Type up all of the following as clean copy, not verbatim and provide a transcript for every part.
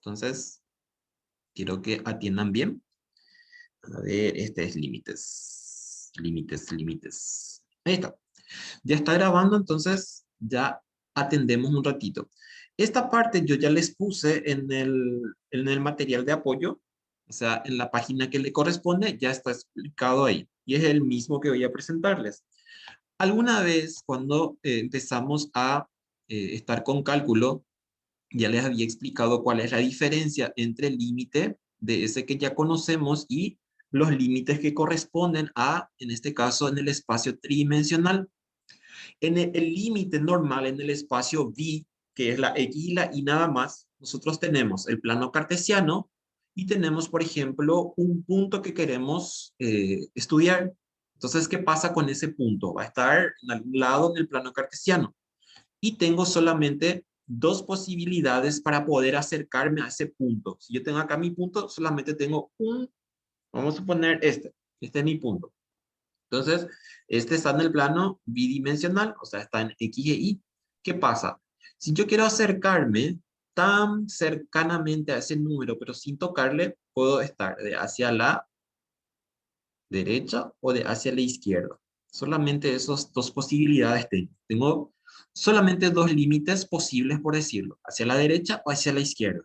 Entonces, quiero que atiendan bien. A ver, este es límites. Límites, límites. Ahí está. Ya está grabando, entonces ya atendemos un ratito. Esta parte yo ya les puse en el material de apoyo, o sea, en la página que le corresponde, ya está explicado ahí. Y es el mismo que voy a presentarles. Alguna vez cuando empezamos a estar con cálculo, ya les había explicado cuál es la diferencia entre el límite de ese que ya conocemos y los límites que corresponden a, en este caso, en el espacio tridimensional. En el límite normal, en el espacio V, que es la X y la Y nada más, nosotros tenemos el plano cartesiano y tenemos, por ejemplo, un punto que queremos estudiar. Entonces, ¿qué pasa con ese punto? Va a estar en algún lado en el plano cartesiano y tengo solamente dos posibilidades para poder acercarme a ese punto. Si yo tengo acá mi punto, solamente tengo vamos a poner este es mi punto. Entonces, este está en el plano bidimensional, o sea, está en X y Y. ¿Qué pasa? Si yo quiero acercarme tan cercanamente a ese número, pero sin tocarle, puedo estar de hacia la derecha o de hacia la izquierda. Solamente esas dos posibilidades tengo. Tengo solamente dos límites posibles, por decirlo, hacia la derecha o hacia la izquierda.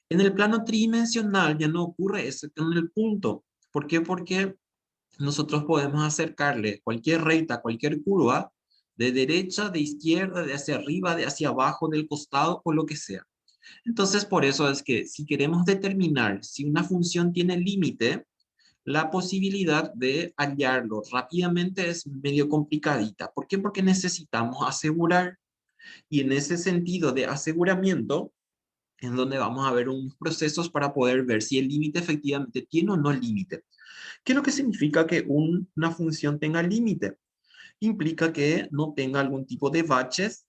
En el plano tridimensional ya no ocurre eso en el punto. ¿Por qué? Porque nosotros podemos acercarle cualquier recta, cualquier curva, de derecha, de izquierda, de hacia arriba, de hacia abajo, del costado o lo que sea. Entonces, por eso es que si queremos determinar si una función tiene límite, la posibilidad de hallarlo rápidamente es medio complicadita. ¿Por qué? Porque necesitamos asegurar. Y en ese sentido de aseguramiento, en donde vamos a ver unos procesos para poder ver si el límite efectivamente tiene o no límite. ¿Qué es lo que significa que una función tenga límite? Implica que no tenga algún tipo de baches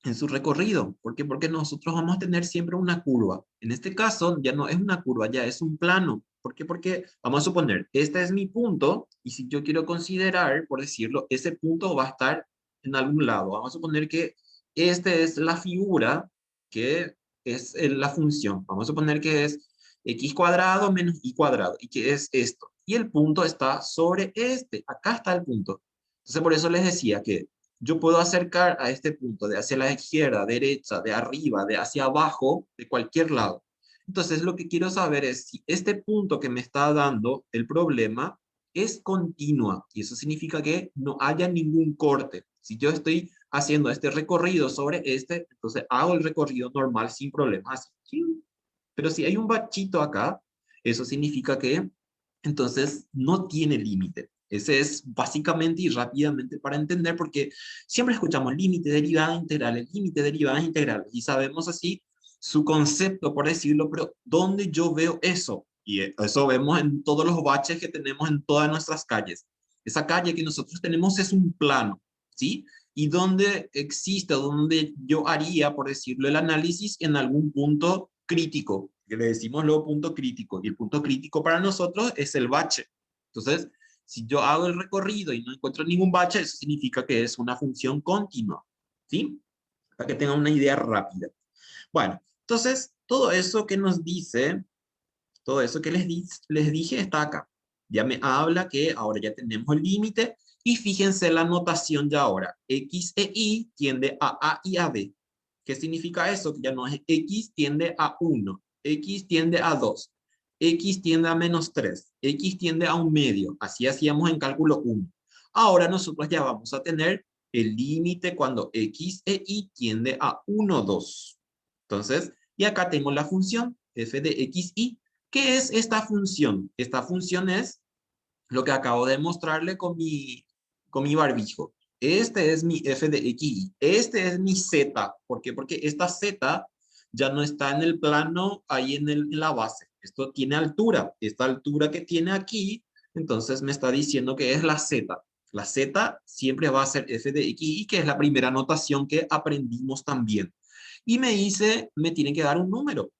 en su recorrido. ¿Por qué? Porque nosotros vamos a tener siempre una curva. En este caso ya no es una curva, ya es un plano. ¿Por qué? Porque vamos a suponer, este es mi punto y si yo quiero considerar, por decirlo, ese punto va a estar en algún lado. Vamos a suponer que esta es la figura que es la función. Vamos a suponer que es x cuadrado menos y cuadrado y que es esto. Y el punto está sobre este. Acá está el punto. Entonces por eso les decía que yo puedo acercar a este punto de hacia la izquierda, derecha, de arriba, de hacia abajo, de cualquier lado. Entonces, lo que quiero saber es si este punto que me está dando el problema es continua. Y eso significa que no haya ningún corte. Si yo estoy haciendo este recorrido sobre este, entonces hago el recorrido normal sin problemas. Pero si hay un bachito acá, eso significa que entonces no tiene límite. Ese es básicamente y rápidamente para entender, porque siempre escuchamos límite, derivadas integrales, límite, derivadas integrales, y sabemos así su concepto, por decirlo, pero ¿dónde yo veo eso? Y eso vemos en todos los baches que tenemos en todas nuestras calles. Esa calle que nosotros tenemos es un plano, ¿sí? Y donde existe, donde yo haría, por decirlo, el análisis en algún punto crítico, que le decimos luego punto crítico, y el punto crítico para nosotros es el bache. Entonces, si yo hago el recorrido y no encuentro ningún bache, eso significa que es una función continua, ¿sí? Para que tengan una idea rápida. Bueno, entonces, todo eso que nos dice, todo eso que les dije está acá. Ya me habla que ahora ya tenemos el límite y fíjense la notación ya ahora. X e Y tiende a A y a B. ¿Qué significa eso? Que ya no es X tiende a 1, X tiende a 2, X tiende a -3, X tiende a un medio. Así hacíamos en cálculo 1. Ahora nosotros ya vamos a tener el límite cuando X e Y tiende a 1, 2. Entonces, y acá tengo la función f de x, y. ¿Qué es esta función? Esta función es lo que acabo de mostrarle con mi barbijo. Este es mi f de x, y. Este es mi z. ¿Por qué? Porque esta z ya no está en el plano, ahí en la base. Esto tiene altura. Esta altura que tiene aquí, entonces me está diciendo que es la z. La z siempre va a ser f de x, y, que es la primera notación que aprendimos también. Y me tiene que dar un número.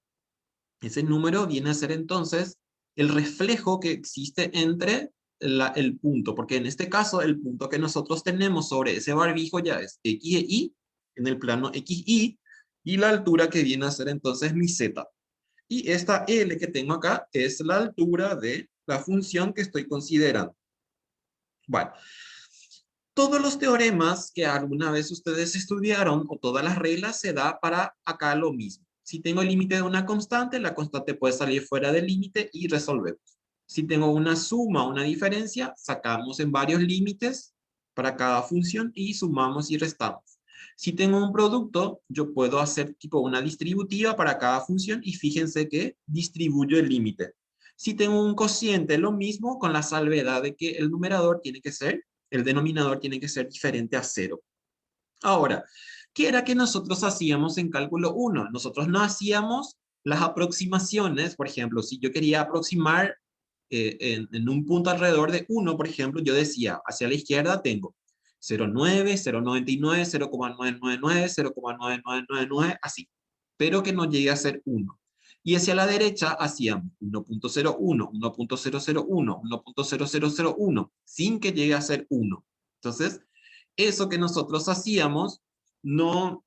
Ese número viene a ser entonces el reflejo que existe entre el punto, porque en este caso el punto que nosotros tenemos sobre ese barbijo ya es x e y, en el plano x, y, Y la altura que viene a ser entonces mi z. Y esta L que tengo acá es la altura de la función que estoy considerando. Bueno, todos los teoremas que alguna vez ustedes estudiaron o todas las reglas se da para acá lo mismo. Si tengo el límite de una constante, la constante puede salir fuera del límite y resolvemos. Si tengo una suma o una diferencia, sacamos en varios límites para cada función y sumamos y restamos. Si tengo un producto, yo puedo hacer tipo una distributiva para cada función y fíjense que distribuyo el límite. Si tengo un cociente, lo mismo con la salvedad de que el numerador tiene que ser, el denominador tiene que ser diferente a cero. Ahora, ¿qué era que nosotros hacíamos en cálculo 1? Nosotros no hacíamos las aproximaciones, por ejemplo, si yo quería aproximar en un punto alrededor de 1, por ejemplo, yo decía, hacia la izquierda tengo 0,9, 0,99, 0,999, 0,9999, así, pero que no llegue a ser 1. Y hacia la derecha hacíamos 1.01, 1.001, 1.0001, sin que llegue a ser 1. Entonces, eso que nosotros hacíamos, no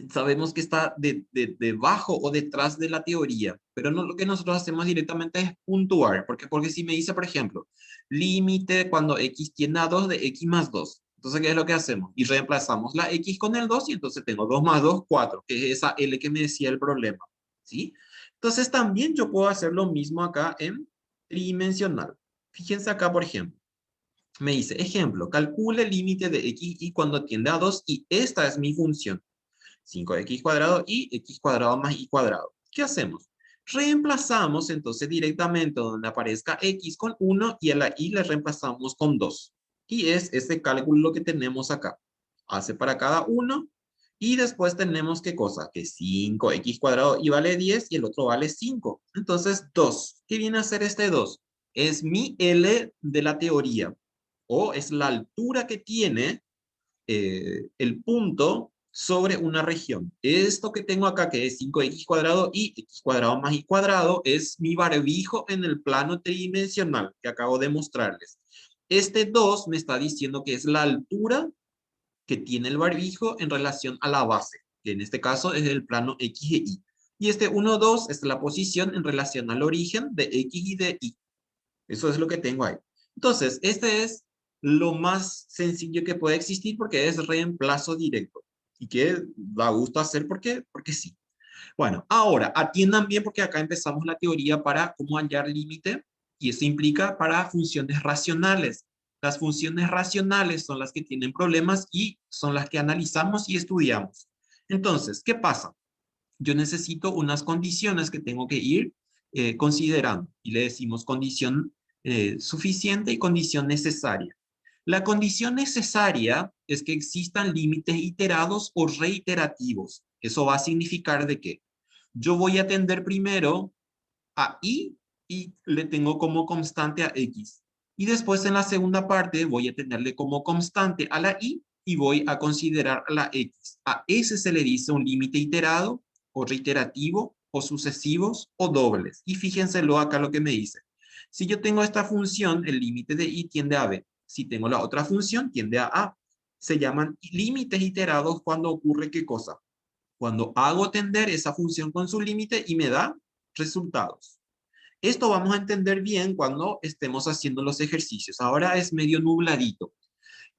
sabemos que está debajo o detrás de la teoría, pero no, lo que nosotros hacemos directamente es puntuar, porque si me dice, por ejemplo, límite cuando x tiende a 2 de x más 2, entonces, ¿qué es lo que hacemos? Y reemplazamos la x con el 2 y entonces tengo 2 más 2, 4, que es esa L que me decía el problema, ¿sí? Entonces, también yo puedo hacer lo mismo acá en tridimensional. Fíjense acá, por ejemplo. Me dice, ejemplo, calcule el límite de x y cuando tiende a 2 y esta es mi función. 5x cuadrado y x cuadrado más y cuadrado. ¿Qué hacemos? Reemplazamos entonces directamente donde aparezca x con 1 y a la y le reemplazamos con 2. Y es ese cálculo que tenemos acá. Hace para cada uno y después tenemos qué cosa? Que 5x cuadrado y vale 10 y el otro vale 5. Entonces 2. ¿Qué viene a ser este 2? Es mi L de la teoría o es la altura que tiene el punto sobre una región. Esto que tengo acá, que es 5x cuadrado y x cuadrado más y cuadrado, es mi barbijo en el plano tridimensional que acabo de mostrarles. Este 2 me está diciendo que es la altura que tiene el barbijo en relación a la base, que en este caso es el plano x e y. Y este 1, 2 es la posición en relación al origen de x y de y. Eso es lo que tengo ahí. Entonces, este es lo más sencillo que puede existir porque es reemplazo directo. Y que da gusto hacer porque sí. Bueno, ahora atiendan bien porque acá empezamos la teoría para cómo hallar límite y eso implica para funciones racionales. Las funciones racionales son las que tienen problemas y son las que analizamos y estudiamos. Entonces, ¿qué pasa? Yo necesito unas condiciones que tengo que ir considerando y le decimos condición suficiente y condición necesaria. La condición necesaria es que existan límites iterados o reiterativos. Eso va a significar de que yo voy a tender primero a y le tengo como constante a x. Y después en la segunda parte voy a tenerle como constante a la y voy a considerar a la x. A ese se le dice un límite iterado o reiterativo o sucesivos o dobles. Y fíjenselo acá lo que me dice. Si yo tengo esta función, el límite de y tiende a b. Si tengo la otra función, tiende a a. Se llaman límites iterados cuando ocurre ¿qué cosa? Cuando hago tender esa función con su límite y me da resultados. Esto vamos a entender bien cuando estemos haciendo los ejercicios. Ahora es medio nubladito.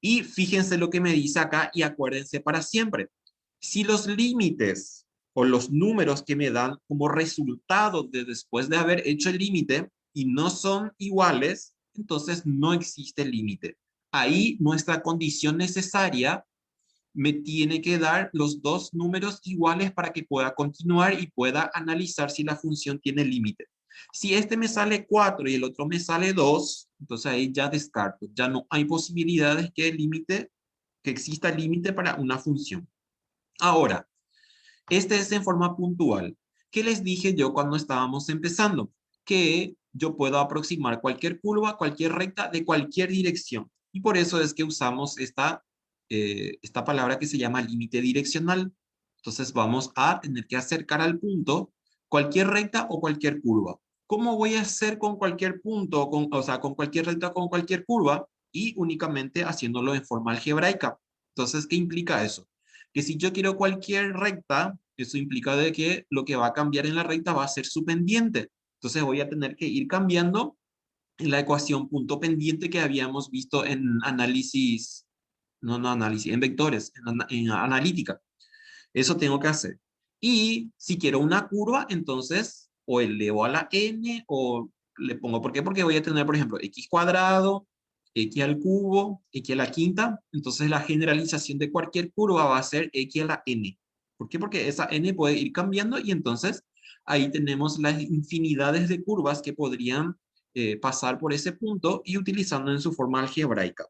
Y fíjense lo que me dice acá y acuérdense para siempre. Si los límites o los números que me dan como resultado de después de haber hecho el límite y no son iguales, entonces no existe límite. Ahí nuestra condición necesaria me tiene que dar los dos números iguales para que pueda continuar y pueda analizar si la función tiene límite. Si este me sale 4 y el otro me sale 2, entonces ahí ya descarto. Ya no hay posibilidades que el límite, que exista límite para una función. Ahora, este es en forma puntual. ¿Qué les dije yo cuando estábamos empezando? Que yo puedo aproximar cualquier curva, cualquier recta de cualquier dirección. Y por eso es que usamos esta palabra que se llama límite direccional. Entonces vamos a tener que acercar al punto cualquier recta o cualquier curva. ¿Cómo voy a hacer con cualquier punto, o sea, con cualquier recta o con cualquier curva? Y únicamente haciéndolo en forma algebraica. Entonces, ¿qué implica eso? Que si yo quiero cualquier recta, Eso implica de que lo que va a cambiar en la recta va a ser su pendiente. Entonces voy a tener que ir cambiando en la ecuación punto pendiente que habíamos visto en análisis, no análisis, en vectores, en analítica. Eso tengo que hacer. Y si quiero una curva, entonces o elevo a la n o le pongo, ¿por qué? Porque voy a tener, por ejemplo, x cuadrado, x al cubo, x a la quinta. Entonces la generalización de cualquier curva va a ser x a la n. ¿Por qué? Porque esa n puede ir cambiando y entonces ahí tenemos las infinidades de curvas que podrían pasar por ese punto y utilizando en su forma algebraica.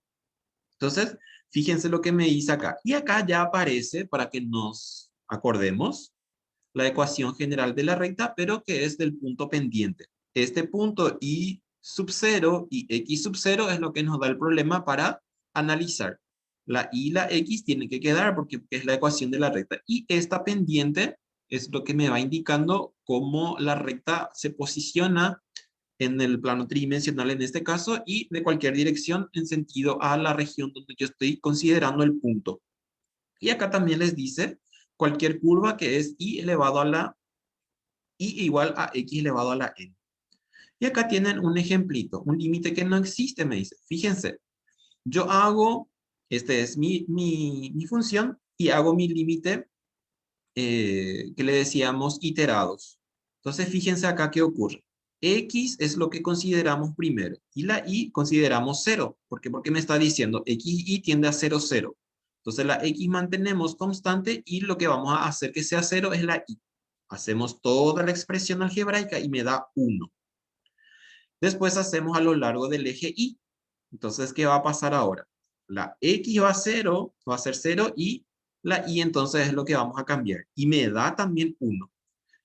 Entonces, fíjense lo que me dice acá. Y acá ya aparece, para que nos acordemos, la ecuación general de la recta, pero que es del punto pendiente. Este punto y sub 0 y x sub 0 es lo que nos da el problema para analizar. La y la x tienen que quedar porque es la ecuación de la recta. Y esta pendiente es lo que me va indicando cómo la recta se posiciona en el plano tridimensional en este caso y de cualquier dirección en sentido a la región donde yo estoy considerando el punto. Y acá también les dice cualquier curva que es y elevado a la y igual a x elevado a la n. Y acá tienen un ejemplito, un límite que no existe, me dice. Fíjense, yo hago, este es mi función y hago mi límite que le decíamos iterados. Entonces, fíjense acá qué ocurre. X es lo que consideramos primero y la y consideramos 0. ¿Por qué? Porque me está diciendo x y tiende a 0, 0. Entonces la x mantenemos constante y lo que vamos a hacer que sea 0 es la y. Hacemos toda la expresión algebraica y me da 1. Después hacemos a lo largo del eje y. Entonces, ¿qué va a pasar ahora? La x va a 0, va a ser 0 y la y entonces es lo que vamos a cambiar. Y me da también 1.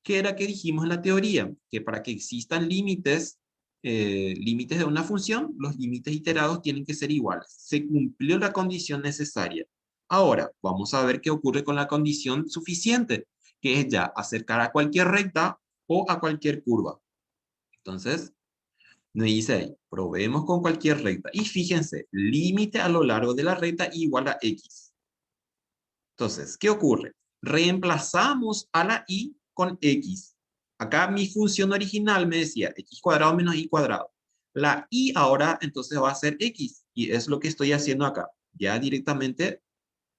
¿Qué era que dijimos en la teoría? Que para que existan límites, límites de una función, los límites iterados tienen que ser iguales. Se cumplió la condición necesaria. Ahora, vamos a ver qué ocurre con la condición suficiente, que es ya acercar a cualquier recta o a cualquier curva. Entonces, me dice ahí, probemos con cualquier recta. Y fíjense, límite a lo largo de la recta igual a x. Entonces, ¿qué ocurre? Reemplazamos a la y con x. Acá mi función original me decía x cuadrado menos y cuadrado. La y ahora entonces va a ser x. Y es lo que estoy haciendo acá. Ya directamente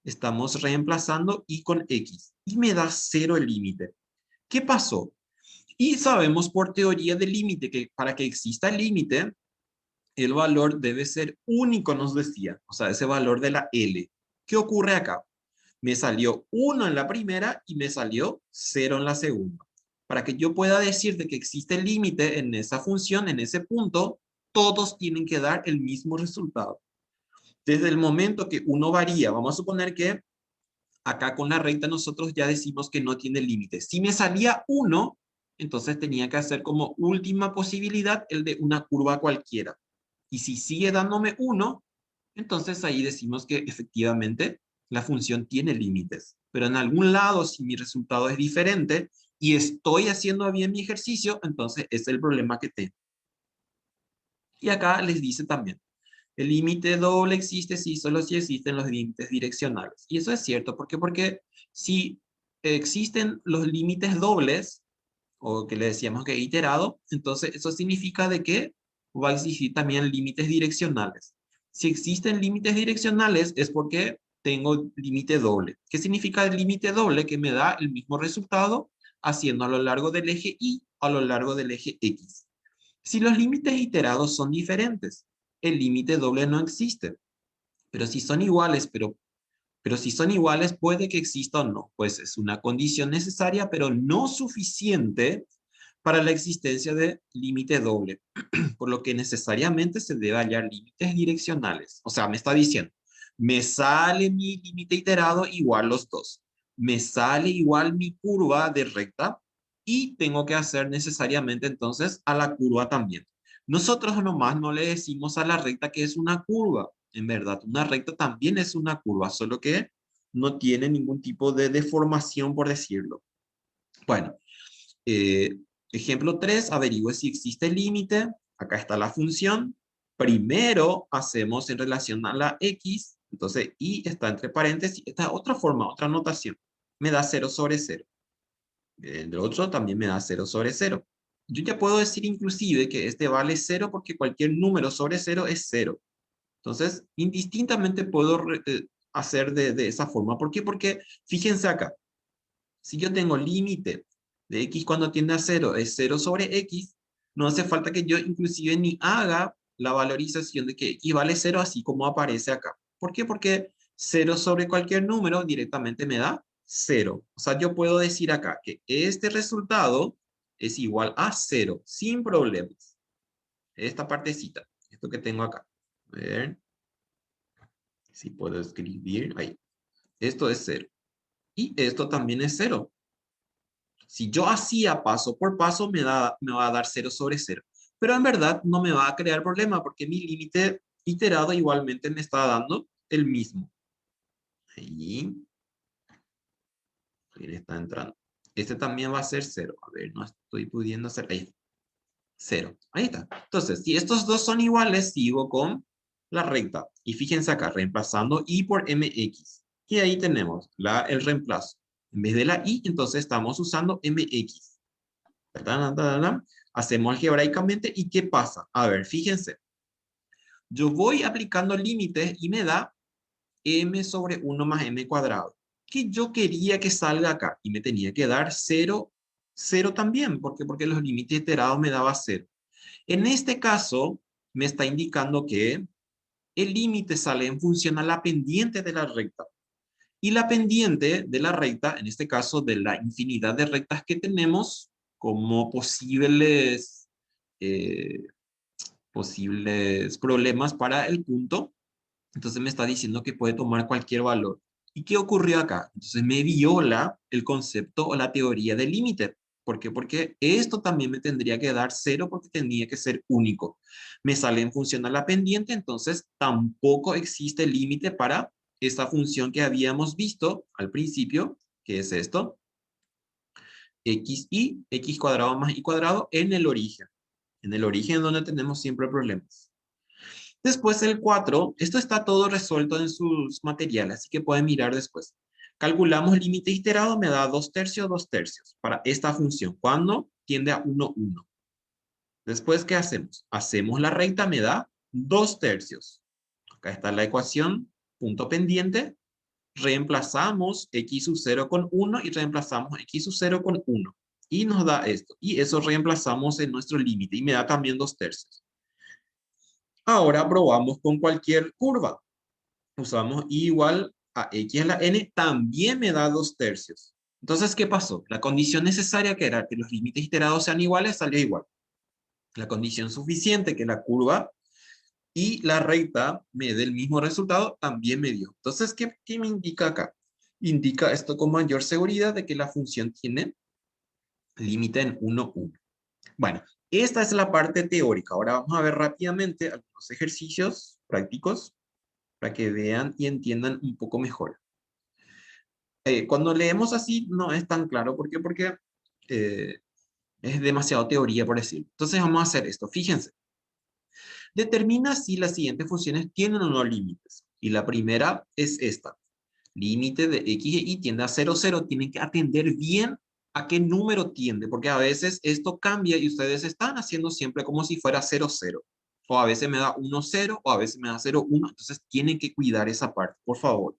estamos reemplazando y con x. Y me da 0 el límite. ¿Qué pasó? Y sabemos por teoría del límite que para que exista el límite, el valor debe ser único, nos decía. O sea, ese valor de la L. ¿Qué ocurre acá? Me salió 1 en la primera y me salió 0 en la segunda. Para que yo pueda decir de que existe el límite en esa función, en ese punto, todos tienen que dar el mismo resultado. Desde el momento que uno varía, vamos a suponer que acá con la recta nosotros ya decimos que no tiene límite. Si me salía 1, entonces tenía que hacer como última posibilidad el de una curva cualquiera. Y si sigue dándome 1, entonces ahí decimos que efectivamente la función tiene límites. Pero en algún lado, si mi resultado es diferente y estoy haciendo bien mi ejercicio, entonces es el problema que tengo. Y acá les dice también, el límite doble existe solo si existen los límites direccionales. Y eso es cierto. ¿Por qué? Porque si existen los límites dobles, o que le decíamos que iterado, entonces eso significa de que va a existir también límites direccionales. Si existen límites direccionales es porque tengo límite doble. ¿Qué significa el límite doble? Que me da el mismo resultado haciendo a lo largo del eje Y a lo largo del eje X. Si los límites iterados son diferentes, el límite doble no existe. Pero si son iguales, pero si son iguales, puede que exista o no. Pues es una condición necesaria, pero no suficiente para la existencia de límite doble, por lo que necesariamente se debe hallar límites direccionales. O sea, me está diciendo, me sale mi límite iterado igual los dos. Me sale igual mi curva de recta y tengo que hacer necesariamente entonces a la curva también. Nosotros nomás no le decimos a la recta que es una curva. En verdad, una recta también es una curva, solo que no tiene ningún tipo de deformación, por decirlo. Bueno, eh, ejemplo 3, averigüe si existe límite. Acá está la función. Primero hacemos en relación a la x, entonces y está entre paréntesis. Esta es otra forma, otra notación. Me da 0 sobre 0. El otro también me da 0/0. Yo ya puedo decir inclusive que este vale 0 porque cualquier número sobre 0 es 0. Entonces, indistintamente puedo hacer de esa forma. ¿Por qué? Porque fíjense acá. Si yo tengo límite de x cuando tiende a 0 es 0/x, no hace falta que yo inclusive ni haga la valorización de que x vale 0 así como aparece acá. ¿Por qué? Porque 0 sobre cualquier número directamente me da 0. O sea, yo puedo decir acá que este resultado es igual a 0 sin problemas. Esta partecita, esto que tengo acá. A ver si puedo escribir ahí. Esto es 0. Y esto también es 0. Si yo hacía paso por paso, me va a dar 0/0. Pero en verdad no me va a crear problema porque mi límite iterado igualmente me está dando el mismo. Ahí, ahí está entrando. Este también va a ser 0. A ver, no estoy pudiendo hacer. Ahí, 0. Ahí está. Entonces, si estos dos son iguales, sigo con la recta. Y fíjense acá, reemplazando y por mx. Y ahí tenemos el reemplazo. En vez de la y, entonces estamos usando mx. Hacemos algebraicamente y ¿qué pasa? A ver, fíjense. Yo voy aplicando límites y me da m sobre 1 más m cuadrado. Que yo quería que salga acá y me tenía que dar 0, 0 también. ¿Por qué? Porque los límites iterados me daba 0. En este caso, me está indicando que el límite sale en función a la pendiente de la recta. Y la pendiente de la recta, en este caso de la infinidad de rectas que tenemos como eh, posibles problemas para el punto, entonces me está diciendo que puede tomar cualquier valor. ¿Y qué ocurrió acá? Entonces me viola el concepto o la teoría del límite. ¿Por qué? Porque esto también me tendría que dar 0 porque tendría que ser único. Me sale en función a la pendiente, entonces tampoco existe límite para esta función que habíamos visto al principio, que es esto, x cuadrado más y cuadrado en el origen. En el origen donde tenemos siempre problemas. Después el 4, esto está todo resuelto en sus materiales, así que pueden mirar después. Calculamos límite iterado, me da 2/3, 2/3 para esta función, cuando tiende a 1, 1. Después, ¿qué hacemos? Hacemos la recta, me da 2/3. Acá está la ecuación, punto pendiente. Reemplazamos x sub 0 con 1 y reemplazamos x sub 0 con 1. Y nos da esto. Y eso reemplazamos en nuestro límite y me da también 2/3. Ahora probamos con cualquier curva. Usamos y igual a x a la n, también me da 2/3. Entonces, ¿qué pasó? La condición necesaria, que era que los límites iterados sean iguales, salió igual. La condición suficiente, que la curva y la recta me dé el mismo resultado, también me dio. Entonces, ¿qué me indica acá? Indica esto con mayor seguridad de que la función tiene límite en 1, 1. Bueno, esta es la parte teórica. Ahora vamos a ver rápidamente algunos ejercicios prácticos para que vean y entiendan un poco mejor. Cuando leemos así no es tan claro. ¿Por qué? Porque eh, es demasiado teoría, por decirlo. Entonces vamos a hacer esto. Fíjense. Determina si las siguientes funciones tienen o no límites. Y la primera es esta. Límite de x e y tiende a 0, 0. Tienen que atender bien a qué número tiende, porque a veces esto cambia y ustedes están haciendo siempre como si fuera 0, 0. O a veces me da 1, 0, o a veces me da 0, 1. Entonces tienen que cuidar esa parte, por favor.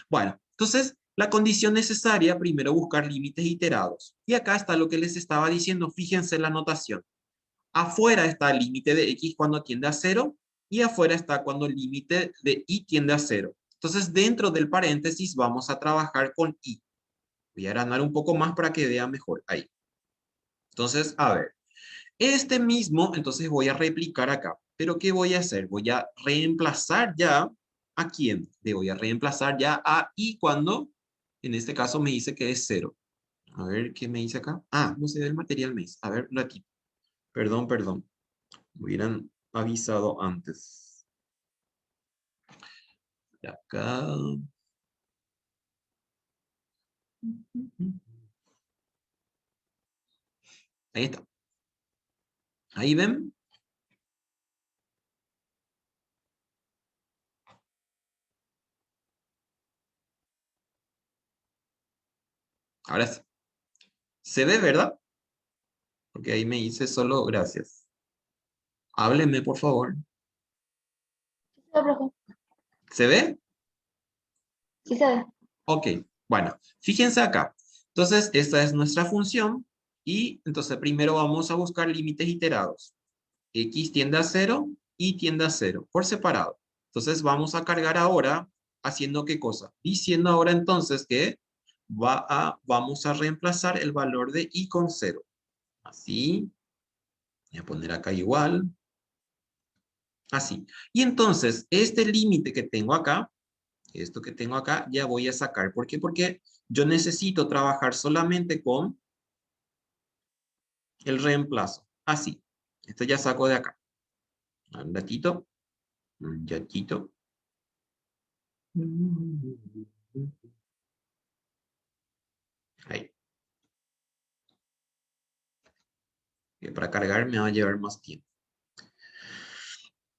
Bueno, entonces la condición necesaria, primero buscar límites iterados. Y acá está lo que les estaba diciendo, fíjense la notación. Afuera está el límite de x cuando tiende a 0 y afuera está cuando el límite de y tiende a 0. Entonces dentro del paréntesis vamos a trabajar con y. Voy a agrandar un poco más para que vean mejor ahí. Entonces, a ver, este mismo, entonces voy a replicar acá. Pero ¿qué voy a hacer? Voy a reemplazar ya a quién. Le voy a reemplazar ya a y cuando, en este caso me dice que es 0. A ver, ¿qué me dice acá? Ah, no sé del material me dice. A ver, aquí. Perdón, perdón. Me hubieran avisado antes. De acá. Ahí está. Ahí ven. Ahora sí. ¿Se ve, verdad? Porque ahí me dice solo gracias. Hábleme, por favor. Sí, profe. ¿Se ve? Sí se ve. Ok, bueno, fíjense acá. Entonces, esta es nuestra función y entonces primero vamos a buscar límites iterados. X tiende a cero y tiende a cero por separado. Entonces, vamos a cargar ahora haciendo ¿qué cosa? Diciendo ahora entonces que vamos a reemplazar el valor de y con cero. Así, voy a poner acá igual, así. Y entonces, este límite que tengo acá, esto que tengo acá, ya voy a sacar. ¿Por qué? Porque yo necesito trabajar solamente con el reemplazo. Así. Esto ya saco de acá. Un gatito. Un gatito. Ahí. Que para cargar me va a llevar más tiempo.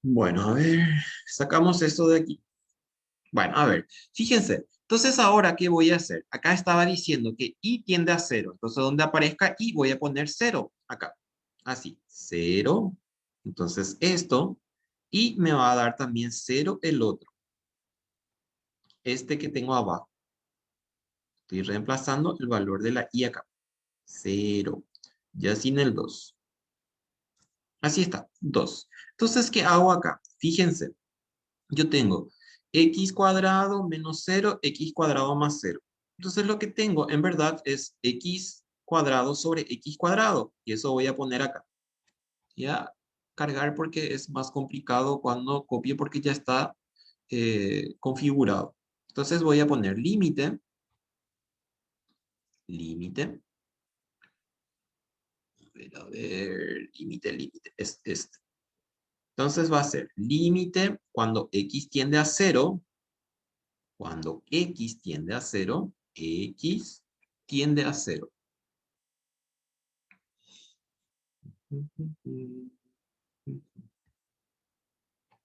Bueno, a ver. Sacamos esto de aquí. Bueno, a ver. Fíjense. Entonces, ahora, ¿qué voy a hacer? Acá estaba diciendo que y tiende a cero. Entonces, donde aparezca y, voy a poner cero. Acá. Así. Cero. Entonces, esto. Y me va a dar también cero el otro. Este que tengo abajo. Estoy reemplazando el valor de la y acá. Cero. Ya sin el 2. Así está. 2. Entonces, ¿qué hago acá? Fíjense. Yo tengo x cuadrado menos cero, x cuadrado más cero. Entonces lo que tengo en verdad es x cuadrado sobre x cuadrado. Y eso voy a poner acá. Voy a cargar porque es más complicado cuando copie porque ya está configurado. Entonces voy a poner límite. Límite. A ver, límite. Es este. Entonces va a ser límite cuando x tiende a cero. Cuando x tiende a cero, x tiende a cero.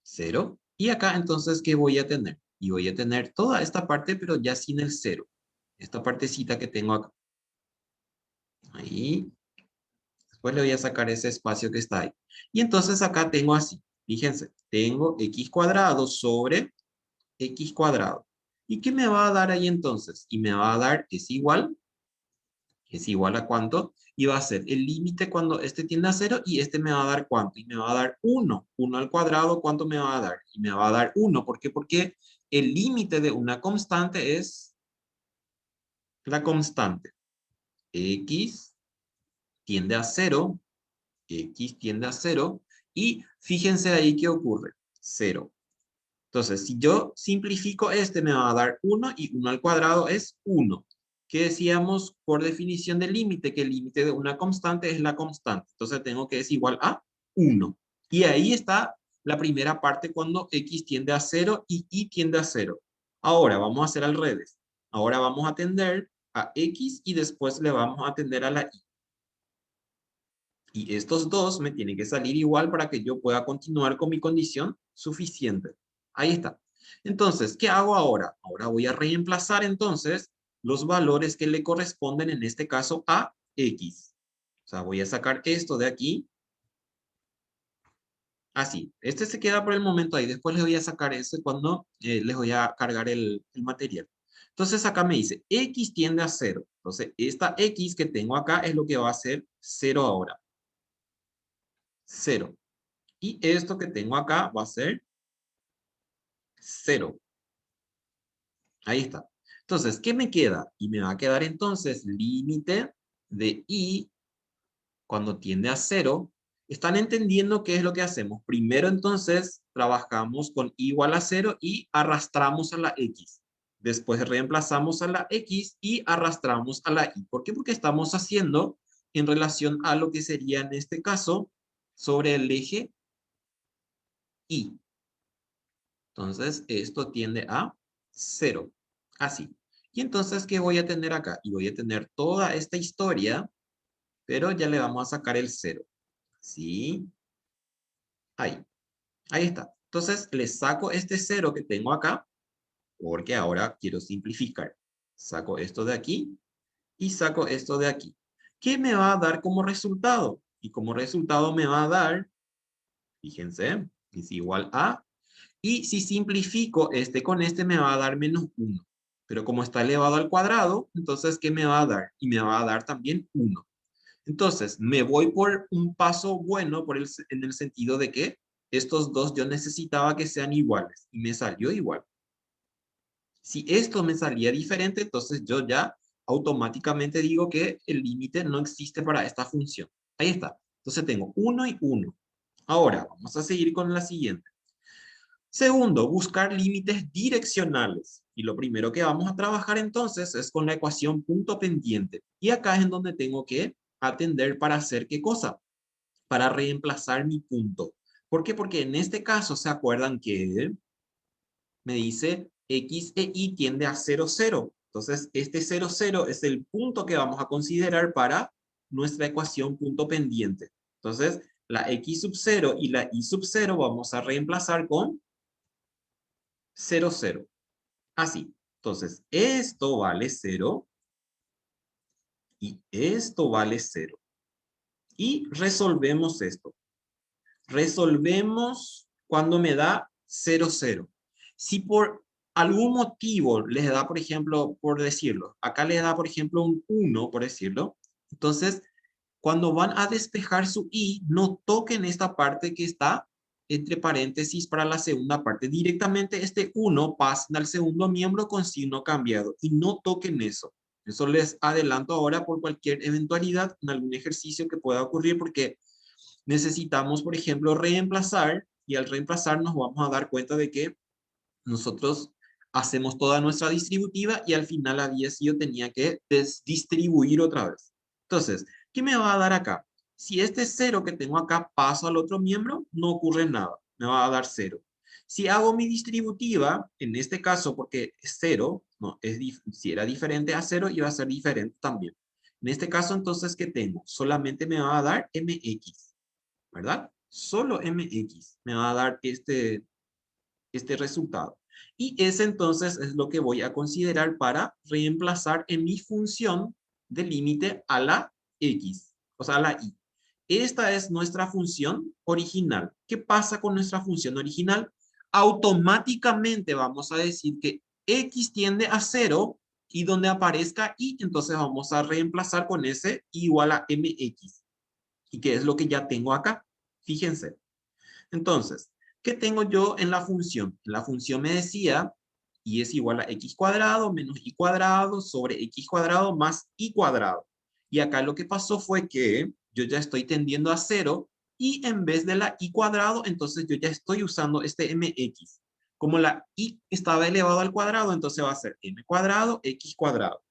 Cero. Y acá entonces, ¿qué voy a tener? Y voy a tener toda esta parte, pero ya sin el cero. Esta partecita que tengo acá. Ahí. Después le voy a sacar ese espacio que está ahí. Y entonces acá tengo así. Fíjense, tengo x cuadrado sobre x cuadrado. ¿Y qué me va a dar ahí entonces? Y me va a dar, es igual a cuánto, y va a ser el límite cuando este tiende a cero, y este me va a dar cuánto, y me va a dar 1. 1 al cuadrado, ¿cuánto me va a dar? Y me va a dar 1. ¿Por qué? Porque el límite de una constante es la constante. X tiende a cero, X tiende a cero, y fíjense ahí qué ocurre. Cero. Entonces, si yo simplifico este, me va a dar 1 y 1 al cuadrado es 1. ¿Qué decíamos por definición del límite? Que el límite de una constante es la constante. Entonces, tengo que es igual a 1. Y ahí está la primera parte cuando x tiende a 0 y y tiende a 0. Ahora, vamos a hacer al revés. Ahora vamos a atender a x y después le vamos a atender a la y. Y estos dos me tienen que salir igual para que yo pueda continuar con mi condición suficiente. Ahí está. Entonces, ¿qué hago ahora? Ahora voy a reemplazar entonces los valores que le corresponden en este caso a x. O sea, voy a sacar esto de aquí. Así. Este se queda por el momento ahí. Después les voy a sacar ese cuando les voy a cargar el material. Entonces acá me dice, x tiende a 0. Entonces, esta x que tengo acá es lo que va a ser 0 ahora. 0. Y esto que tengo acá va a ser 0. Ahí está. Entonces, ¿qué me queda? Y me va a quedar entonces límite de y cuando tiende a 0. ¿Están entendiendo qué es lo que hacemos? Primero entonces trabajamos con igual a 0 y arrastramos a la x. Después reemplazamos a la x y arrastramos a la y. ¿Por qué? Porque estamos haciendo en relación a lo que sería en este caso sobre el eje y. Entonces, esto tiende a 0. Así. Y entonces, ¿qué voy a tener acá? Y voy a tener toda esta historia, pero ya le vamos a sacar el 0. ¿Sí? Ahí. Ahí está. Entonces, le saco este 0 que tengo acá, porque ahora quiero simplificar. Saco esto de aquí y saco esto de aquí. ¿Qué me va a dar como resultado? Y como resultado me va a dar, fíjense, es igual a, y si simplifico este con este me va a dar menos 1. Pero como está elevado al cuadrado, entonces, ¿qué me va a dar? Y me va a dar también 1. Entonces, me voy por un paso bueno en el sentido de que estos dos yo necesitaba que sean iguales y me salió igual. Si esto me salía diferente, entonces yo ya automáticamente digo que el límite no existe para esta función. Ahí está. Entonces tengo 1 y 1. Ahora, vamos a seguir con la siguiente. Segundo, buscar límites direccionales. Y lo primero que vamos a trabajar entonces es con la ecuación punto pendiente. Y acá es en donde tengo que atender para hacer ¿qué cosa? Para reemplazar mi punto. ¿Por qué? Porque en este caso, ¿se acuerdan que me dice X e Y tiende a 0, 0? Entonces, este 0, 0 es el punto que vamos a considerar para nuestra ecuación punto pendiente. Entonces, la X sub 0 y la Y sub 0 vamos a reemplazar con 0, 0. Así. Entonces, esto vale 0 y esto vale 0. Y resolvemos esto. Resolvemos cuando me da 0, 0. Si por algún motivo les da, por ejemplo, por decirlo, acá les da, por ejemplo, un 1, por decirlo, entonces, cuando van a despejar su i, no toquen esta parte que está entre paréntesis para la segunda parte. Directamente este 1 pasen al segundo miembro con signo cambiado y no toquen eso. Eso les adelanto ahora por cualquier eventualidad en algún ejercicio que pueda ocurrir porque necesitamos, por ejemplo, reemplazar y al reemplazar nos vamos a dar cuenta de que nosotros hacemos toda nuestra distributiva y al final había sido tenía que distribuir otra vez. Entonces, ¿qué me va a dar acá? Si este 0 que tengo acá paso al otro miembro, no ocurre nada. Me va a dar 0. Si hago mi distributiva, en este caso, porque es 0, no, si era diferente a 0, iba a ser diferente también. En este caso, entonces, ¿qué tengo? Solamente me va a dar mx, ¿verdad? Solo mx me va a dar este resultado. Y ese entonces es lo que voy a considerar para reemplazar en mi función de límite a la x, o sea, a la y. Esta es nuestra función original. ¿Qué pasa con nuestra función original? Automáticamente vamos a decir que x tiende a 0 y donde aparezca y, entonces vamos a reemplazar con ese igual a mx. ¿Y qué es lo que ya tengo acá? Fíjense. Entonces, ¿qué tengo yo en la función? En la función me decía y es igual a x cuadrado menos y cuadrado sobre x cuadrado más y cuadrado. Y acá lo que pasó fue que yo ya estoy tendiendo a 0 y en vez de la y cuadrado, entonces yo ya estoy usando este mx. Como la y estaba elevado al cuadrado, entonces va a ser m cuadrado, x cuadrado.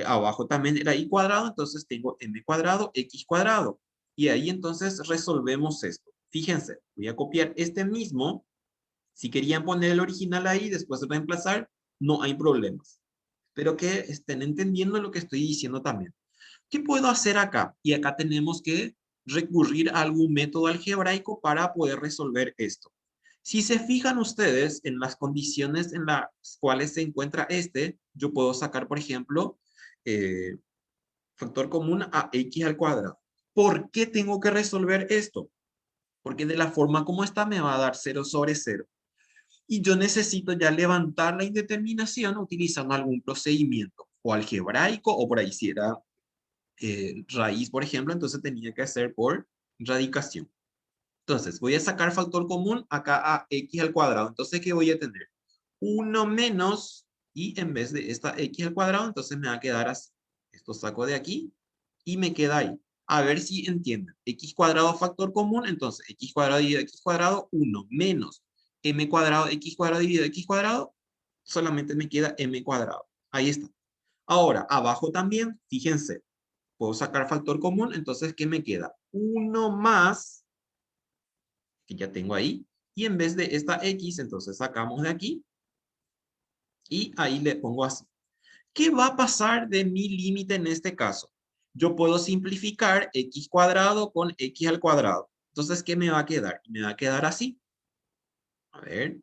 Abajo también era y cuadrado, entonces tengo m cuadrado, x cuadrado. Y ahí entonces resolvemos esto. Fíjense, voy a copiar este mismo. Si querían poner el original ahí, después de reemplazar, no hay problemas. Pero que estén entendiendo lo que estoy diciendo también. ¿Qué puedo hacer acá? Y acá tenemos que recurrir a algún método algebraico para poder resolver esto. Si se fijan ustedes en las condiciones en las cuales se encuentra este, yo puedo sacar, por ejemplo, eh, factor común a x al cuadrado. ¿Por qué tengo que resolver esto? Porque de la forma como está me va a dar 0 sobre 0. Y yo necesito ya levantar la indeterminación utilizando algún procedimiento, o algebraico, o por ahí si era raíz, por ejemplo, entonces tenía que hacer por radicación. Entonces, voy a sacar factor común acá a x al cuadrado. Entonces, ¿qué voy a tener? 1 menos, y en vez de esta x al cuadrado, entonces me va a quedar así. Esto saco de aquí y me queda ahí. A ver si entienden. X cuadrado factor común, entonces x cuadrado dividido x cuadrado, 1 menos m cuadrado x cuadrado dividido x cuadrado, solamente me queda m cuadrado. Ahí está. Ahora, abajo también, fíjense, puedo sacar factor común, entonces, ¿qué me queda? 1 más, que ya tengo ahí, y en vez de esta x, entonces sacamos de aquí, y ahí le pongo así. ¿Qué va a pasar de mi límite en este caso? Yo puedo simplificar x cuadrado con x al cuadrado. Entonces, ¿qué me va a quedar? Me va a quedar así. A ver,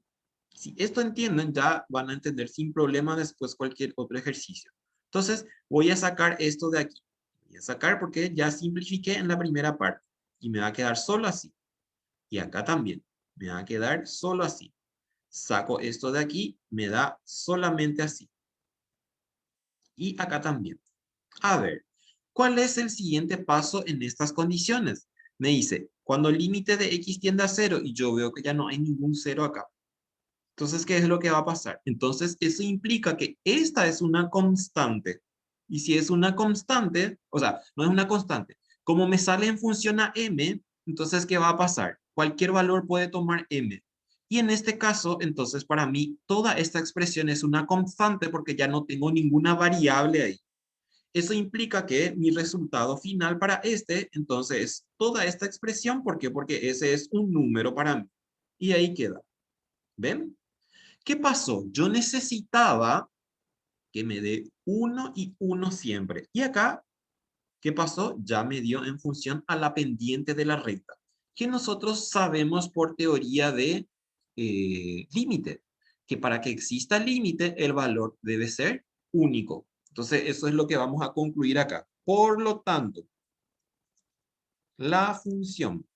si esto entienden, ya van a entender sin problema después cualquier otro ejercicio. Entonces, voy a sacar esto de aquí. Voy Voy a sacar porque ya simplifiqué en la primera parte. Y me va a quedar solo así. Y acá también. Me va a quedar solo así. Saco esto de aquí, me da solamente así. Y acá también. A ver, ¿cuál es el siguiente paso en estas condiciones? Me dice, cuando el límite de x tiende a 0 y yo veo que ya no hay ningún 0 acá. Entonces, ¿qué es lo que va a pasar? Entonces, eso implica que esta es una constante. Y si es una constante, o sea, no es una constante. Como me sale en función a m, entonces, ¿qué va a pasar? Cualquier valor puede tomar m. Y en este caso, entonces, para mí, toda esta expresión es una constante porque ya no tengo ninguna variable ahí. Eso implica que mi resultado final para este, entonces, es toda esta expresión. ¿Por qué? Porque ese es un número para mí. Y ahí queda. ¿Ven? ¿Qué pasó? Yo necesitaba que me dé 1 y 1 siempre. Y acá, ¿qué pasó? Ya me dio en función a la pendiente de la recta, que nosotros sabemos por teoría de límite, que para que exista límite, el valor debe ser único. Entonces, eso es lo que vamos a concluir acá. Por lo tanto, la función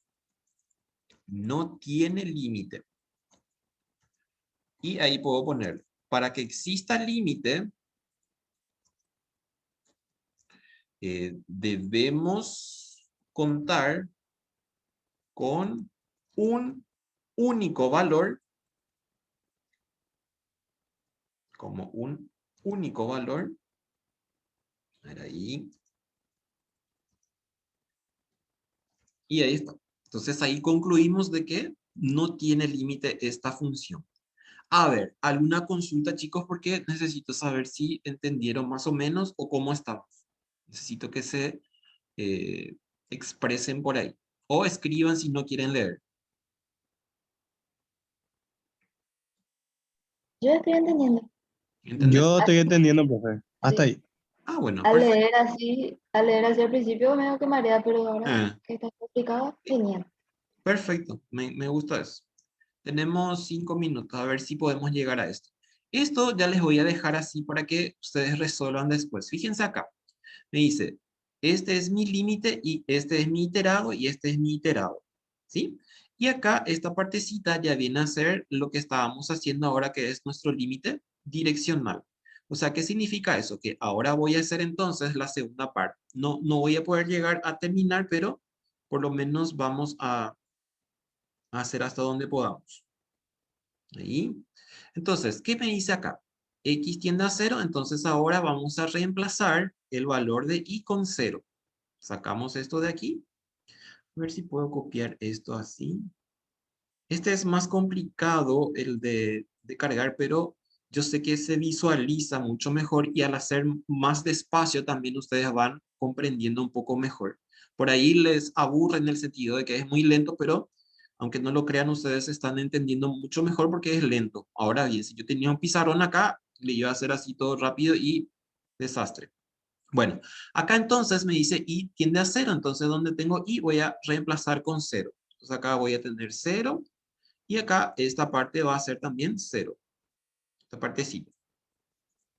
no tiene límite. Y ahí puedo poner, para que exista límite, debemos contar con un único valor, como un único valor. A ver ahí. Y ahí está. Entonces ahí concluimos de que no tiene límite esta función. A ver, ¿alguna consulta, chicos? Porque necesito saber si entendieron más o menos o cómo estamos. Necesito que se eh, expresen por ahí. O escriban si no quieren leer. Yo estoy entendiendo. ¿Entendés? Yo estoy Así, entendiendo, profe. Hasta sí. ahí. Ah, bueno, perfecto. Al leer así al principio medio que marea, pero ahora Eh, que está explicado, genial. Perfecto, me gusta eso. Tenemos 5 minutos, a ver si podemos llegar a esto. Esto ya les voy a dejar así para que ustedes resuelvan después. Fíjense acá, me dice, este es mi límite y este es mi iterado y este es mi iterado, ¿sí? Y acá esta partecita ya viene a ser lo que estábamos haciendo ahora, que es nuestro límite direccional. O sea, ¿qué significa eso? Que ahora voy a hacer entonces la segunda parte. No voy a poder llegar a terminar, pero por lo menos vamos a hacer hasta donde podamos. Ahí. Entonces, ¿qué me dice acá? X tiende a 0, entonces ahora vamos a reemplazar el valor de y con 0. Sacamos esto de aquí. A ver si puedo copiar esto así. Este es más complicado el de cargar, pero yo sé que se visualiza mucho mejor y al hacer más despacio también ustedes van comprendiendo un poco mejor. Por ahí les aburre en el sentido de que es muy lento, pero aunque no lo crean, ustedes están entendiendo mucho mejor porque es lento. Ahora bien, si yo tenía un pizarrón acá, le iba a hacer así todo rápido y desastre. Bueno, acá entonces me dice y tiende a 0, entonces donde tengo y voy a reemplazar con 0. Entonces acá voy a tener 0 y acá esta parte va a ser también 0. Esta partecita.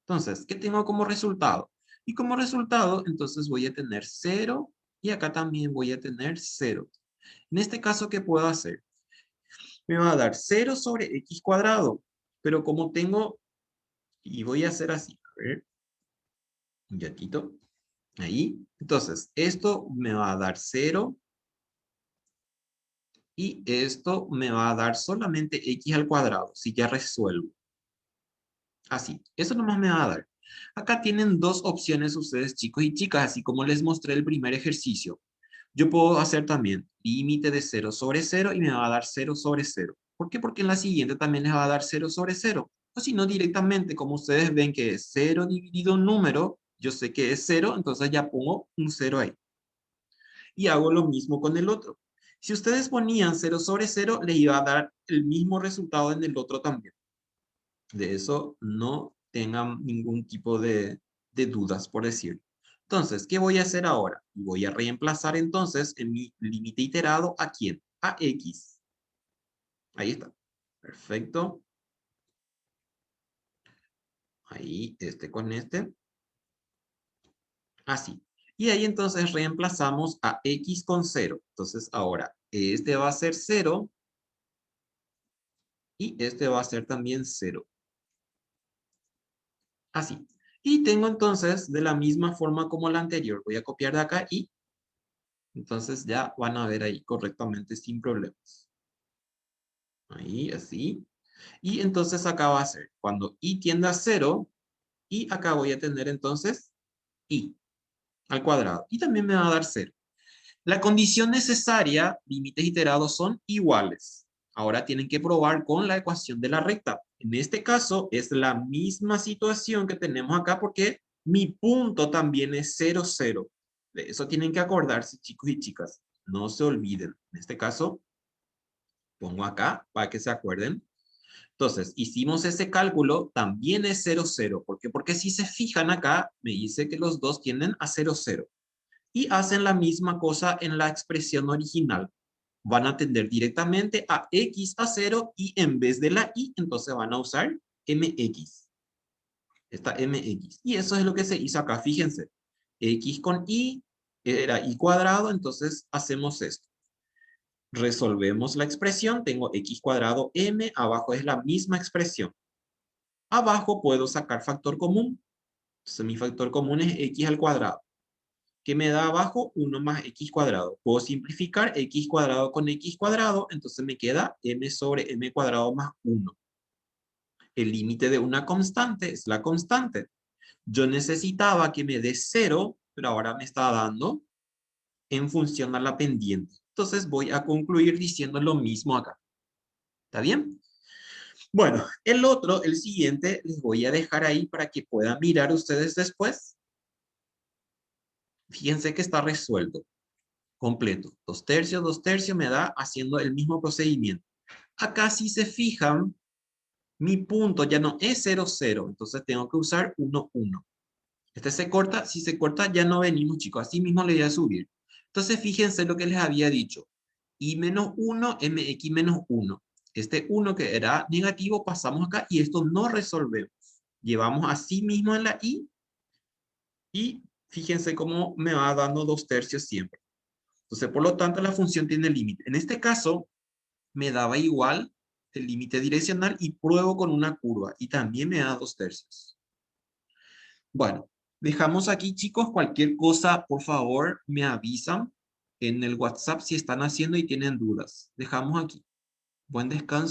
Entonces, ¿qué tengo como resultado? Y como resultado, entonces voy a tener 0 y acá también voy a tener 0. En este caso, ¿qué puedo hacer? Me va a dar 0 sobre x cuadrado. Pero como tengo, y voy a hacer así, a ver, un gatito, ahí. Entonces, esto me va a dar 0 y esto me va a dar solamente x al cuadrado, si ya resuelvo. Así, eso nomás me va a dar. Acá tienen dos opciones ustedes, chicos y chicas, así como les mostré el primer ejercicio. Yo puedo hacer también límite de 0 sobre 0 y me va a dar 0 sobre 0. ¿Por qué? Porque en la siguiente también les va a dar 0 sobre 0. O si no, directamente, como ustedes ven que es 0 dividido un número, yo sé que es 0, entonces ya pongo un 0 ahí. Y hago lo mismo con el otro. Si ustedes ponían 0 sobre 0, les iba a dar el mismo resultado en el otro también. De eso no tengan ningún tipo de dudas, por decirlo. Entonces, ¿qué voy a hacer ahora? Voy a reemplazar entonces en mi límite iterado a quién? A x. Ahí está. Perfecto. Ahí, este con este. Así. Y ahí entonces reemplazamos a x con 0. Entonces ahora este va a ser 0 y este va a ser también 0. Así. Y tengo entonces de la misma forma como la anterior. Voy a copiar de acá y entonces ya van a ver ahí correctamente sin problemas. Ahí, así. Y entonces acá va a ser cuando i tiende a 0 y acá voy a tener entonces i al cuadrado. Y también me va a dar 0. La condición necesaria, límites iterados son iguales. Ahora tienen que probar con la ecuación de la recta. En este caso es la misma situación que tenemos acá porque mi punto también es 0, 0. De eso tienen que acordarse, chicos y chicas. No se olviden. En este caso, pongo acá para que se acuerden. Entonces, hicimos ese cálculo, también es 0, 0. ¿Por qué? Porque si se fijan acá, me dice que los dos tienden a 0, 0. Y hacen la misma cosa en la expresión original. Van a tender directamente a x a 0 y en vez de la y, entonces van a usar mx. Esta mx. Y eso es lo que se hizo acá. Fíjense, x con y era y cuadrado, entonces hacemos esto. Resolvemos la expresión, tengo x cuadrado m, abajo es la misma expresión. Abajo puedo sacar factor común. Entonces mi factor común es x al cuadrado. ¿Qué me da abajo? 1 más x cuadrado. Puedo simplificar x cuadrado con x cuadrado, entonces me queda m sobre m cuadrado más 1. El límite de una constante es la constante. Yo necesitaba que me dé 0, pero ahora me está dando en función a la pendiente. Entonces voy a concluir diciendo lo mismo acá. ¿Está bien? Bueno, el otro, el siguiente, les voy a dejar ahí para que puedan mirar ustedes después. Fíjense que está resuelto. Completo. 2 tercios me da haciendo el mismo procedimiento. Acá si se fijan, mi punto ya no es 0, 0. Entonces tengo que usar 1, 1. Este se corta. Si se corta ya no venimos, chicos. Así mismo le voy a subir. Entonces fíjense lo que les había dicho. I menos 1, mx menos 1. Este 1 que era negativo pasamos acá y esto no resolvemos. Llevamos así mismo en la i y fíjense cómo me va dando 2 tercios siempre. Entonces, por lo tanto, la función tiene límite. En este caso, me daba igual el límite direccional y pruebo con una curva. Y también me da 2 tercios. Bueno, dejamos aquí, chicos. Cualquier cosa, por favor, me avisan en el WhatsApp si están haciendo y tienen dudas. Dejamos aquí. Buen descanso.